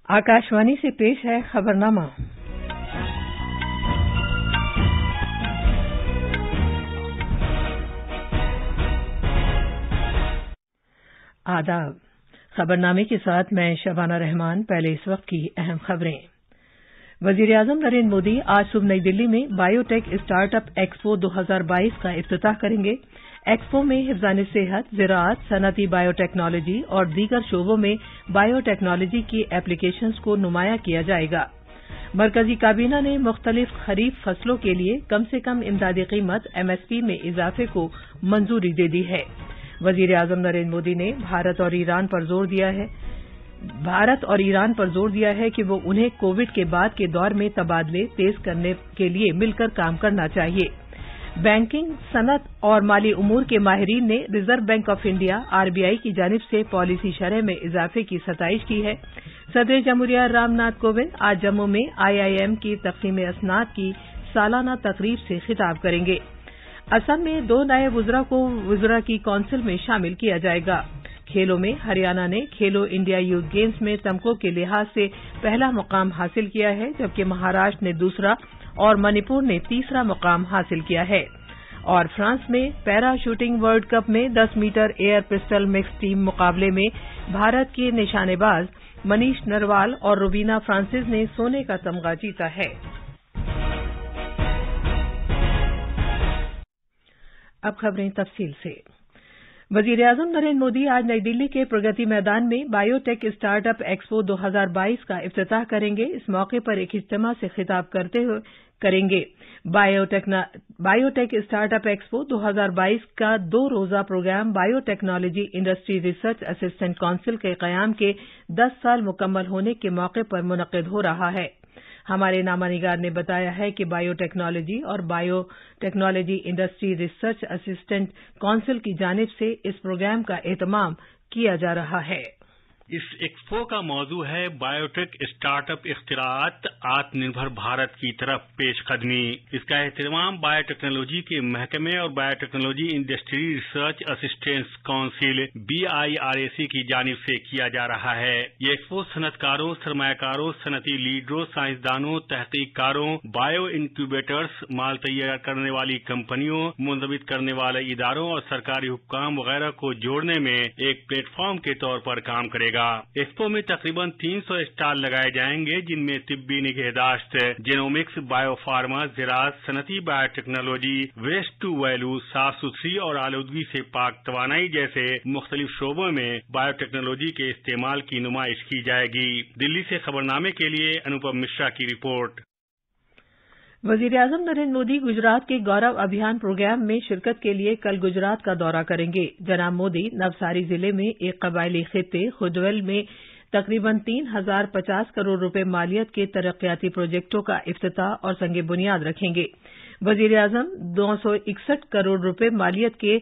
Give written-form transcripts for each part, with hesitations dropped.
आकाशवाणी से पेश है खबरनामा। आदाब। खबरनामे के साथ मैं शबाना रहमान। पहले इस वक्त की अहम खबरें। वजीर-ए-आजम नरेंद्र मोदी आज सुबह नई दिल्ली में बायोटेक स्टार्टअप एक्सपो 2022 का इफ्तिताह करेंगे। एक्सपो में हिफ्ज़ान सेहत, ज़राअत, सनअती बायोटेक्नोलॉजी और दीगर शोबों में बायोटेक्नोलॉजी की एप्लीकेशंस को नुमायां किया जाएगा। मरकजी काबीना ने मुख्तलिफ खरीफ फसलों के लिए कम से कम इमदादी कीमत MSP में इजाफे को मंजूरी दे दी है। वजीर-ए-आजम नरेंद्र मोदी ने भारत और ईरान पर जोर दिया है कि वो उन्हें कोविड के बाद के दौर में तबादले तेज करने के लिए मिलकर काम करना चाहिए। बैंकिंग, सनअत और माली उमूर के माहिरीन ने reserve bank of India RBI की जानिब से पॉलिसी शरह में इजाफे की सताइश की है। सदर जमहूरिया रामनाथ कोविंद आज जम्मू में IIM की तक़सीम असनाद की सालाना तकरीब से खिताब करेंगे। असम में 2 नए वुज़रा को वुज़रा की कौंसिल में शामिल किया जाएगा। खेलों में हरियाणा ने खेलो इंडिया यूथ गेम्स में तमगों के लिहाज से पहला मुकाम हासिल किया है, जबकि महाराष्ट्र ने दूसरा और मणिपुर ने तीसरा मुकाम हासिल किया है। और फ्रांस में पैरा शूटिंग वर्ल्ड कप में 10 meter air pistol mix team मुकाबले में भारत के निशानेबाज मनीष नरवाल और रुबीना फ्रांसिस ने सोने का तमगा जीता है। अब खबरें तफसील से। वजीर-ए-आजम नरेंद्र मोदी आज नई दिल्ली के प्रगति मैदान में बायोटेक स्टार्टअप एक्सपो 2022 का इफ्तिताह करेंगे। इस मौके पर एक इज्तिमा से खिताब करते हुए करेंगे। बायोटेक स्टार्टअप एक्सपो 2022 का 2 रोज़ा program biotechnology industry research assistant council के क़याम के 10 साल मुकम्मल होने के मौके पर मुनक़िद हो रहा है। हमारे नामानिगार ने बताया है कि बायोटेक्नोलॉजी और biotechnology industry research assistant council की जानिब से इस प्रोग्राम का एहतमाम किया जा रहा है। इस एक्सपो का मौजू है बायोटेक स्टार्टअप इख्तिरात आत्मनिर्भर भारत की तरफ पेशकदमी। इसका एहतमाम बायोटेक्नोलॉजी के महकमे और biotechnology industry research assistance council BIRAC की जानिब से किया जा रहा है। ये एक्सपो सनतकारों, सरमायाकारों, सनती लीडरों, साइंसदानों, तहकीककारों, बायो इंक्यूबेटर्स, माल तैयार करने वाली कंपनियों, मुंजमिद करने वाले इदारों और सरकारी हुक्काम वगैरह को जोड़ने में एक प्लेटफॉर्म के तौर पर काम करेगा। एक्सपो में तकरीबन 300 स्टॉल लगाए जाएंगे, जिनमें तिब्बी निगहदाश्त, जेनोमिक्स, बायोफार्मा, ज़राअत, सनती बायोटेक्नोलॉजी, वेस्ट टू वैल्यू, साफ सुथरी और आलूदगी से पाक तवानाई जैसे मुख्तलिफ शोबों में बायोटेक्नोलॉजी के इस्तेमाल की नुमाइश की जाएगी। दिल्ली से खबरनामे के लिए अनुपम मिश्रा की रिपोर्ट। वजीर-ए-आजम नरेंद्र मोदी गुजरात के गौरव अभियान प्रोग्राम में शिरकत के लिए कल गुजरात का दौरा करेंगे। जनाब मोदी नवसारी जिले में एक कबायली खित्ते खुदवेल में तकरीबन 3050 करोड़ रुपए मालियत के तरक्याती प्रोजेक्टों का इफ्तिताह और संगे बुनियाद रखेंगे। वजीर-ए-आजम 261 करोड़ रुपए मालियत के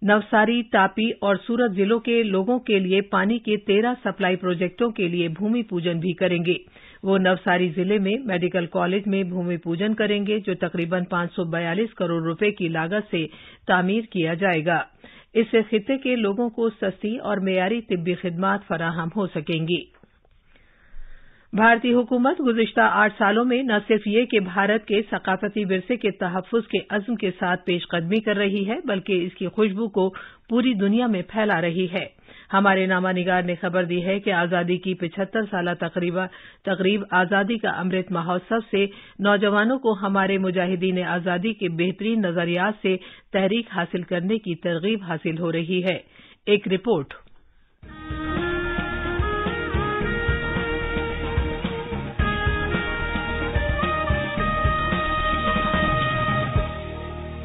नवसारी, तापी और सूरत जिलों के लोगों के लिए पानी के 13 सप्लाई प्रोजेक्टों के लिए भूमि पूजन भी करेंगे। वो नवसारी जिले में मेडिकल कॉलेज में भूमि पूजन करेंगे, जो तकरीबन 542 करोड़ रुपए की लागत से तामीर किया जाएगा। इससे खित्ते के लोगों को सस्ती और मेयारी तिब्बी खिदमात फराहम हो सकेंगी। भारतीय हुकूमत गुज़िश्ता 8 सालों में न सिर्फ ये कि भारत के सकाफती विरसे के तहफ़्फ़ुज़ के अज़्म के साथ पेशकदमी कर रही है, बल्कि इसकी खुशबू को पूरी दुनिया में फैला रही है। हमारे नामानिगार ने खबर दी है कि आज़ादी की 75 साला तकरीब आज़ादी का अमृत महोत्सव से नौजवानों को हमारे मुजाहिदीन आज़ादी के बेहतरीन नज़रियात से तहरीक हासिल करने की तरगीब हासिल हो रही है। एक रिपोर्ट।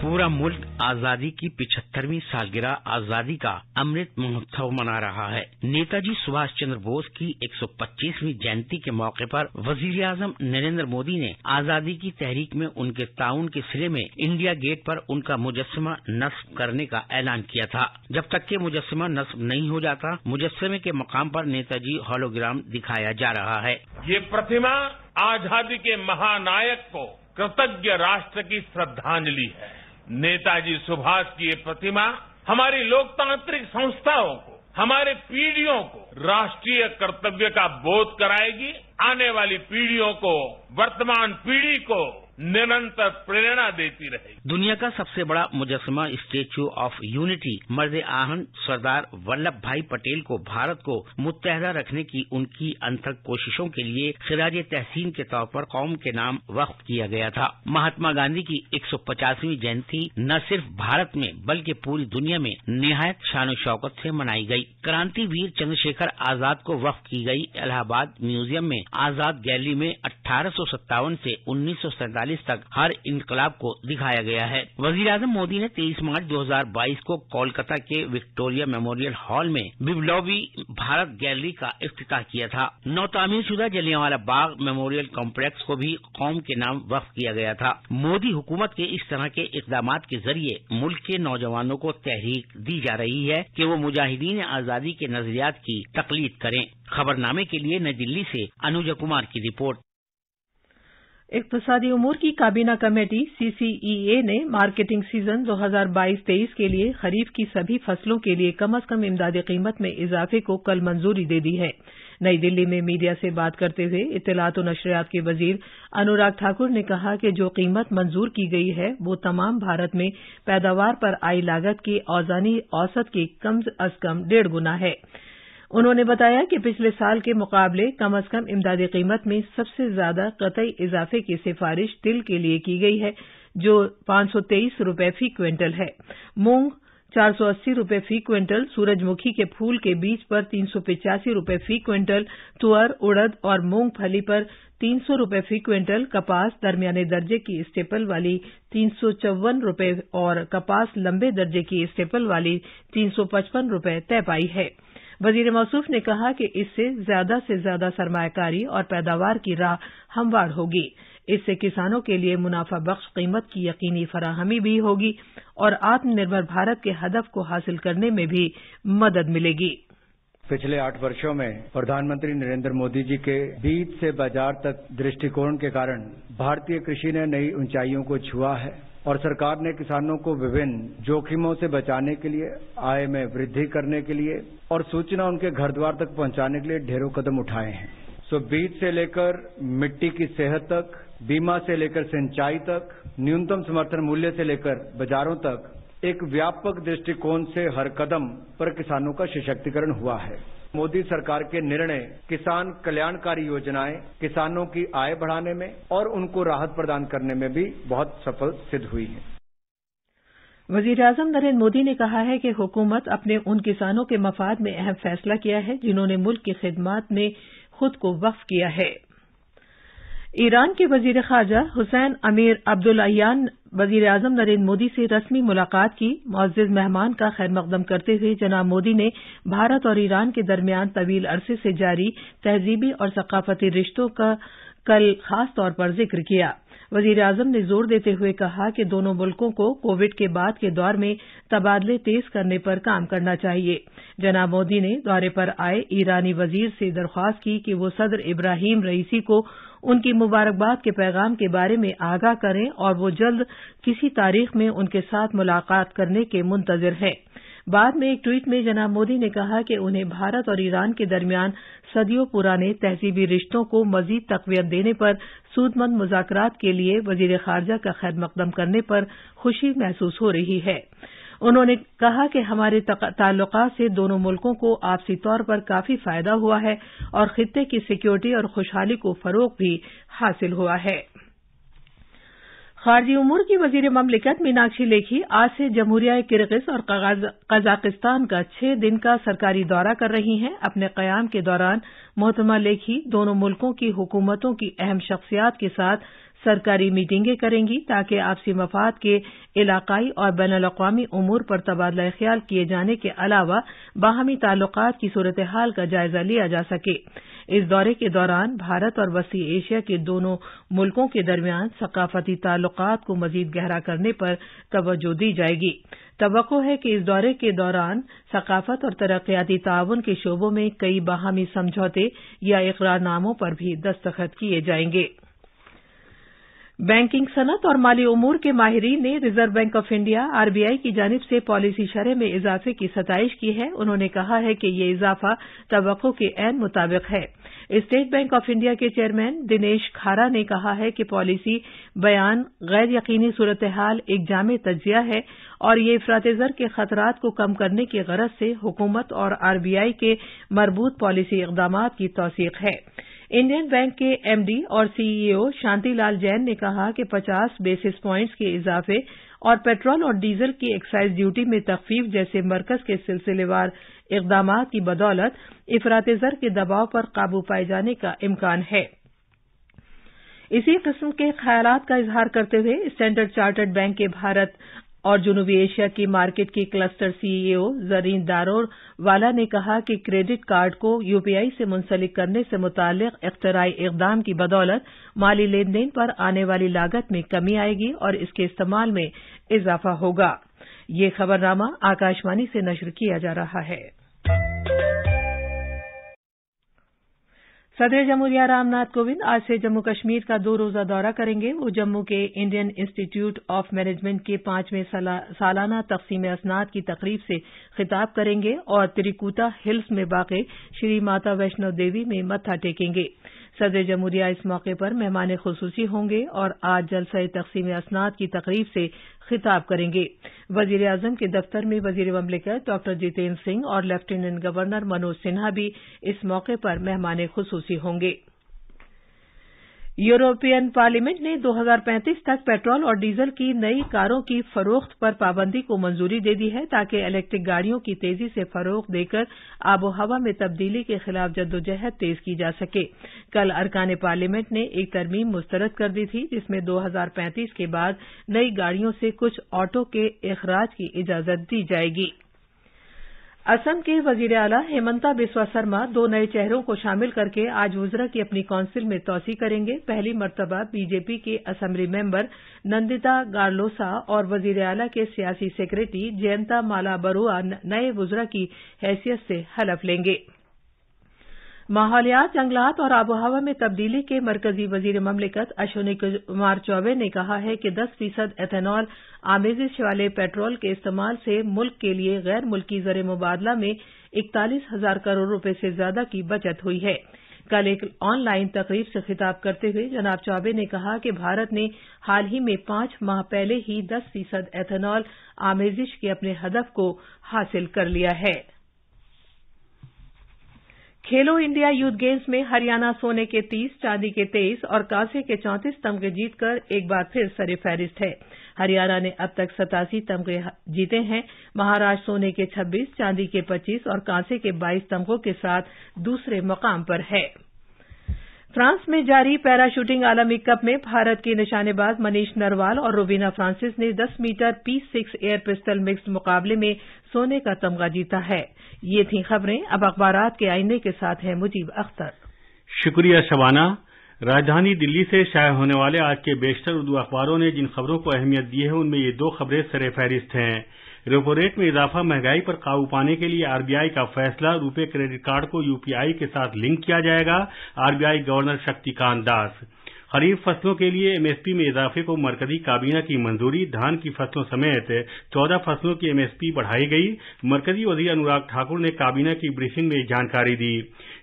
पूरा मुल्क आजादी की 75वीं सालगिरह आजादी का अमृत महोत्सव मना रहा है। नेताजी सुभाष चंद्र बोस की 125वीं जयंती के मौके पर वजीर आजम नरेंद्र मोदी ने आजादी की तहरीक में उनके ताउन के सिले में इंडिया गेट पर उनका मुजस्समा नस्ब करने का ऐलान किया था। जब तक कि मुजस्समा नस्ब नहीं हो जाता, मुजस्समे के मकाम पर नेताजी होलोग्राम दिखाया जा रहा है। ये प्रतिमा आजादी के महानायक को कृतज्ञ राष्ट्र की श्रद्धांजलि है। नेताजी सुभाष की ये प्रतिमा हमारी लोकतांत्रिक संस्थाओं को हमारे पीढ़ियों को राष्ट्रीय कर्तव्य का बोध कराएगी, आने वाली पीढ़ियों को, वर्तमान पीढ़ी को निरंतर प्रेरणा देती रहेगी। दुनिया का सबसे बड़ा मुजस्समा स्टैच्यू ऑफ यूनिटी मर्द आहन सरदार वल्लभ भाई पटेल को भारत को मुत्तहदा रखने की उनकी अनथक कोशिशों के लिए खिराज तहसीन के तौर पर कौम के नाम वक्फ किया गया था। महात्मा गांधी की 150वीं जयंती न सिर्फ भारत में बल्कि पूरी दुनिया में निहायत शान शौकत से मनाई गई। क्रांति वीर चंद्रशेखर आजाद को वक्फ की गई इलाहाबाद म्यूजियम में आजाद गैलरी में 1857 से 1947 तक हर इनकलाब को दिखाया गया है। वजीर-ए-आजम मोदी ने 23 मार्च 2022 को कोलकाता के विक्टोरिया मेमोरियल हॉल में बिब्लोबी भारत गैलरी का इफ्तिताह किया था। नौतामीरशुदा जलियांवाला बाग मेमोरियल कॉम्प्लेक्स को भी कौम के नाम वक्फ किया गया था। मोदी हुकूमत के इस तरह के इकदामात के जरिए मुल्क के नौजवानों को तहरीक दी जा रही है कि वो मुजाहिदीन आजादी के नजरियात की तकलीद करें। खबरनामे के लिए नई दिल्ली से अनुजा कुमार की रिपोर्ट। इक्तिसादी उमूर की काबीना कमेटी CCEA ने मार्केटिंग सीजन 2022-23 के लिए खरीफ की सभी फसलों के लिए कम से कम इमदादी कीमत में इजाफे को कल मंजूरी दे दी है। नई दिल्ली में मीडिया से बात करते हुए इत्तलात और नशरियात के वजीर अनुराग ठाकुर ने कहा कि जो कीमत मंजूर की गई है वो तमाम भारत में पैदावार पर आई लागत के औजानी औसत के कम अज कम 1.5 गुना है। उन्होंने बताया कि पिछले साल के मुकाबले कम अज कम इमदादी कीमत में सबसे ज्यादा कतई इजाफे की सिफारिश तिल के लिए की गई है जो 523 रुपये फी क्विंटल है। मूंग 480 रुपये फी क्विंटल, सूरजमुखी के फूल के बीज पर 385 रुपये फी क्विंटल, तुअर, उड़द और मूंगफली पर 300 रुपये फी क्विंटल, कपास दरमियाने दर्जे की स्टेपल वाली 354 रुपये और कपास लंबे दर्जे की स्टेपल वाली 355 रुपये तय पाई है। वजीर मौसूफ ने कहा कि इससे से ज्यादा सरमायाकारी और पैदावार की राह हमवार होगी। इससे किसानों के लिए मुनाफा बख्श कीमत की यकीनी फराहमी भी होगी और आत्मनिर्भर भारत के हदफ को हासिल करने में भी मदद मिलेगी। पिछले 8 वर्षों में प्रधानमंत्री नरेंद्र मोदी जी के बीज से बाजार तक दृष्टिकोण के कारण भारतीय कृषि ने नई ऊंचाइयों को छुआ है और सरकार ने किसानों को विभिन्न जोखिमों से बचाने के लिए, आय में वृद्धि करने के लिए और सूचना उनके घर द्वार तक पहुंचाने के लिए ढेरों कदम उठाए हैं। बीज से लेकर मिट्टी की सेहत तक, बीमा से लेकर सिंचाई तक, न्यूनतम समर्थन मूल्य से लेकर बाजारों तक एक व्यापक दृष्टिकोण से हर कदम पर किसानों का सशक्तिकरण हुआ है। मोदी सरकार के निर्णय किसान कल्याणकारी योजनाएं किसानों की आय बढ़ाने में और उनको राहत प्रदान करने में भी बहुत सफल सिद्ध हुई है। वजीर-ए-आजम नरेंद्र मोदी ने कहा है कि हुकूमत अपने उन किसानों के मफाद में अहम फैसला किया है जिन्होंने मुल्क की खिदमत में खुद को वक्फ किया है। ईरान के वजीर खारजा हुसैन अमीर अब्दुल्लाहियान वजीर-ए-आजम नरेंद्र मोदी से रस्मी मुलाकात की। मुअज़्ज़िज़ मेहमान का खैर मकदम करते हुए जनाब मोदी ने भारत और ईरान के दरमियान तवील अरसे से जारी तहजीबी और सकाफती रिश्तों का कल खास तौर पर जिक्र किया। वजीर-ए-आजम ने जोर देते हुए कहा कि दोनों मुल्कों को कोविड के बाद के दौर में तबादले तेज करने पर काम करना चाहिए। जनाब मोदी ने दौरे पर आए ईरानी वजीर से दरख्वास्त की कि वो सदर इब्राहिम रईसी को उनकी मुबारकबाद के पैगाम के बारे में आगाह करें और वो जल्द किसी तारीख में उनके साथ मुलाकात करने के मुंतजिर हैं। बाद में एक ट्वीट में जनाब मोदी ने कहा कि उन्हें भारत और ईरान के दरमियान सदियों पुराने तहजीबी रिश्तों को मजीद तक़वियत देने पर सूदमंद मुज़ाकरात के लिए वजीर खारजा का खैर मकदम करने पर खुशी महसूस हो रही है। उन्होंने कहा कि हमारे ताल्लुकात से दोनों मुल्कों को आपसी तौर पर काफी फायदा हुआ है और खित्ते की सिक्योरिटी और खुशहाली को फरोग भी हासिल हुआ है। खारजी उमूर की वजीर ममलिकत मीनाक्षी लेखी आज से जमहूरिया किर्गिज और कजाकिस्तान का 6 दिन का सरकारी दौरा कर रही हैं। अपने कयाम के दौरान मोहतरमा लेखी दोनों मुल्कों की हुकूमतों की अहम शख्सियात के साथ सरकारी मीटिंगें करेंगी ताकि आपसी मफाद के इलाकाई और बैनुल-अक़वामी उमूर पर तबादला ख्याल किए जाने के अलावा बाहमी ताल्लुकात की सूरत हाल का जायजा लिया जा सके। इस दौरे के दौरान भारत और वसी एशिया के दोनों मुल्कों के दरमियान सकाफती ताल्लुकात को मजीद गहरा करने पर तवज्जो दी जाएगी। तवक्को है कि इस दौरे के दौरान सकाफत और तरक्याती ताउन के शोबों में कई बाहमी समझौते या इकरारनामों पर भी दस्तखत किए जाएंगे। बैंकिंग सनत और माली उमूर के माहिरीन ने reserve bank of India RBI की जानिब से पॉलिसी शरह में इजाफे की सताइश की है। उन्होंने कहा है कि ये इजाफा तवक्को के ऐन मुताबिक है। स्टेट बैंक ऑफ इंडिया के चेयरमैन दिनेश खारा ने कहा है कि पॉलिसी बयान गैर यकीनी सूरत हाल एक जामे तज्जिया है और ये इफरात ज़र के खतरात को कम करने की गरज से हुकूमत और आरबीआई के मरबूत पॉलिसी इक़दामात की तौसीक़ है। इंडियन बैंक के एमडी और सीईओ शांतिलाल जैन ने कहा कि 50 बेसिस पॉइंट्स के इजाफे और पेट्रोल और डीजल की एक्साइज ड्यूटी में तखफीफ जैसे मरकज के सिलसिलेवार इक़दामात की बदौलत इफरात ज़र के दबाव पर काबू पाए जाने का इम्कान है। इसी किस्म के ख्यालात का इजहार करते हुए स्टैंडर्ड चार्टर्ड बैंक के भारत और जनूबी एशिया की मार्केट की क्लस्टर सीईओ जरीन दारोवाला ने कहा कि क्रेडिट कार्ड को यूपीआई से मुंसलिक करने से मुताल्लिक इख्तराई इक़दाम की बदौलत माली लेन देन पर आने वाली लागत में कमी आएगी और इसके इस्तेमाल में इजाफा होगा। ये खबरनामा आकाशवाणी से नश्र किया जा रहा है। सदर जमहूरिया रामनाथ कोविंद आज से जम्मू कश्मीर का 2 रोजा दौरा करेंगे। वो जम्मू के इंडियन इंस्टीट्यूट ऑफ मैनेजमेंट के 5वें सालाना तक़सीम असनाद की तकरीब से खिताब करेंगे और त्रिकुटा हिल्स में वाक़े श्री माता वैष्णो देवी में मत्था टेकेंगे। सदर जमहूरिया इस मौके पर मेहमान खुसूसी होंगे और आज जलसा तक़सीम असनाद की तकरीब से खिताब करेंगे। वजीर आज़म के दफ्तर में वजीर ममलिकत डॉ जितेंद्र सिंह और लेफ्टिनेंट गवर्नर मनोज सिन्हा भी इस मौके पर मेहमान खुसूसी होंगे। यूरोपियन पार्लियामेंट ने 2035 तक पेट्रोल और डीजल की नई कारों की फरोख्त पर पाबंदी को मंजूरी दे दी है ताकि इलेक्ट्रिक गाड़ियों की तेजी से फरोख्त देकर आबो हवा में तब्दीली के खिलाफ जद्दोजहद तेज की जा सके। कल अरकान पार्लियामेंट ने एक तरमीम मुस्तरद कर दी थी जिसमें 2035 के बाद नई गाड़ियों से कुछ ऑटो के इखराज की इजाजत दी जाएगी। असम के वजीर आला हेमंता बिस्वा सरमा 2 नए चेहरों को शामिल करके आज वुज़रा की अपनी काउंसिल में तौसी करेंगे। पहली मर्तबा बीजेपी के असेंबली मेंबर नंदिता गार्लोसा और वजीर आला के सियासी सेक्रेटरी जयंता माला बरुआ नए वुज़रा की हैसियत से हलफ लेंगे। माहौलियात, जंगलात और आबोहवा में तब्दीली के मरकजी वजीर ममलिकत अश्विनी कुमार चौबे ने कहा है कि 10% एथेनॉल आमेजिश वाले पेट्रोल के इस्तेमाल से मुल्क के लिए गैर मुल्की ज़र मुबादला में 41,000 करोड़ रुपए से ज्यादा की बचत हुई है। कल एक ऑनलाइन तकरीब से खिताब करते हुए जनाब चौबे ने कहा कि भारत ने हाल ही में 5 माह पहले ही 10% एथेनॉल आमेजिश के अपने हदफ को हासिल कर लिया है। खेलो इंडिया यूथ गेम्स में हरियाणा सोने के 30, चांदी के 23 और कांसे के 34 तमगे जीतकर एक बार फिर सर-ए-फहरिस्त है। हरियाणा ने अब तक 87 तमगे जीते हैं। महाराष्ट्र सोने के 26, चांदी के 25 और कांसे के 22 तमगों के साथ दूसरे मकाम पर है। फ्रांस में जारी पैरा शूटिंग आलमी कप में भारत की निशानेबाज मनीष नरवाल और रुबीना फ्रांसिस ने 10 metre P6 air pistol mixed मुकाबले में सोने का तमगा जीता है। ये थी खबरें। अब अखबारात के आईने के साथ है मुजीब अख्तर। शुक्रिया शबाना। राजधानी दिल्ली से शाया होने वाले आज के बेशतर उर्दू अखबारों ने जिन खबरों को अहमियत दी है उनमें ये 2 खबरें सर-ए-फहरिस्त हैं। रेपो रेट में इजाफा, महंगाई पर काबू पाने के लिए आरबीआई का फैसला, रुपे क्रेडिट कार्ड को यूपीआई के साथ लिंक किया जाएगा, आरबीआई गवर्नर शक्तिकांत दास। खरीफ फसलों के लिए एमएसपी में इजाफे को मरकजी काबीना की मंजूरी, धान की फसलों समेत 14 फसलों की एमएसपी बढ़ाई गई। मरकजी वजीर अनुराग ठाकुर ने काबीना की ब्रीफिंग में जानकारी दी।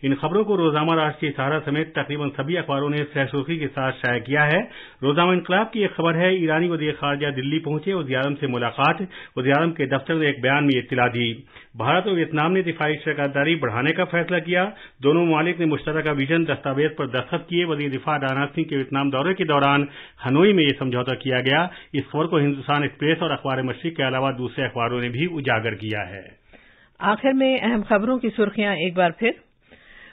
इन खबरों को रोजामा राष्ट्रीय सहारा समेत तकरीबन सभी अखबारों ने सह-सुर्खी के साथ शाया किया है। रोजामा इनकलाब की एक खबर है, ईरानी वजीर खारजा दिल्ली पहुंचे, वजीर आज़म से मुलाकात। वजीर आज़म के दफ्तर ने एक बयान में इत्तला दी। भारत और वियतनाम ने दिफाई शराकतदारी बढ़ाने का फैसला किया। दोनों ममालिक ने मुश्तरका विजन दस्तावेज पर दस्तखत किए। वजीर दिफा राजनाथ सिंह के वियतनाम दौरे के दौरान हनोई में यह समझौता किया गया। इस खबर को हिंदुस्तान एक्सप्रेस और अखबार मशरिक के अलावा दूसरे अखबारों ने भी उजागर किया है। आखिर में अहम खबरों की सुर्खियां एक बार फिर।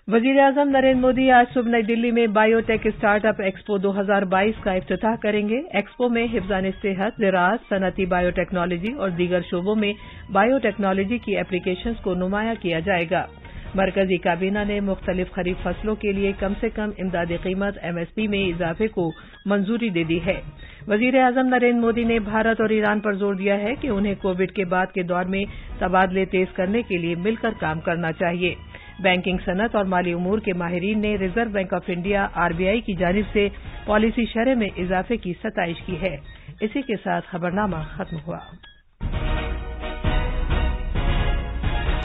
वजीर आज़म नरेंद्र मोदी आज सुबह नई दिल्ली में बायोटेक स्टार्टअप एक्सपो 2022 का इफ्तिताह करेंगे। एक्सपो में हिफ्ज़ान सेहत, ज़राअत, सनअती बायोटेक्नोलॉजी और दीगर शोबों में बायोटेक्नोलॉजी की एप्लीकेशंस को नुमाया किया जाएगा। मरकजी काबीना ने मुख्तलिफ खरीफ फसलों के लिए कम से कम इमदादी कीमत एमएसपी में इजाफे को मंजूरी दे दी है। वजीर आज़म नरेंद्र मोदी ने भारत और ईरान पर जोर दिया है कि उन्हें कोविड के बाद के दौर में तबादले तेज करने के लिए मिलकर काम करना चाहिए। बैंकिंग सनत और माली उमूर के माहिरीन ने reserve bank of India RBI की जानिब से पॉलिसी शरह में इजाफे की सताइश की है। इसी के साथ खबरनामा खत्म हुआ।